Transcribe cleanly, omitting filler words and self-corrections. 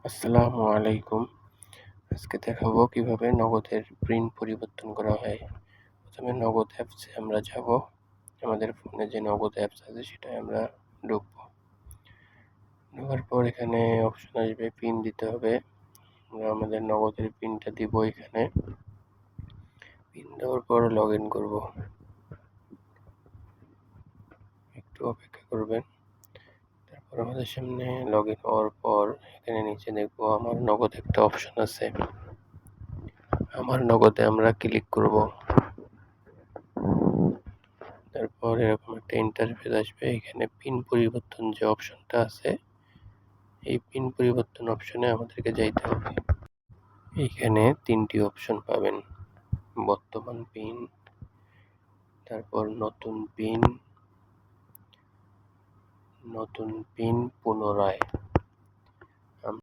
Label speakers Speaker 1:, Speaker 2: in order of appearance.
Speaker 1: আসসালামু আলাইকুম। আজকে দেখাবো কিভাবে নগদের পিন পরিবর্তন করা হয়। প্রথমে নগদ অ্যাপসে আমরা যাব। আমাদের ফোনে যে নগদ অ্যাপস আছে সেটায় আমরা ঢুকবো। ঢোকার পর এখানে অপশন আসবে পিন দিতে হবে। আমরা আমাদের নগদের পিনটা দিব এখানে। পিন দেওয়ার পর লগইন করব। একটু অপেক্ষা করবেন। তারপর আমাদের সামনে লগইন হওয়ার পর এখানে নিচে দেখবো আমার নগদ একটা অপশন আছে। আমার নগদে আমরা ক্লিক করব। তারপর এরকম একটা ইন্টারফেস আসবে। এখানে পিন পরিবর্তন যে অপশনটা আছে, এই পিন পরিবর্তন অপশনে আমাদেরকে যাইতে হবে। এইখানে ৩টি অপশন পাবেন: বর্তমান পিন, তারপর নতুন পিন পুনরায়।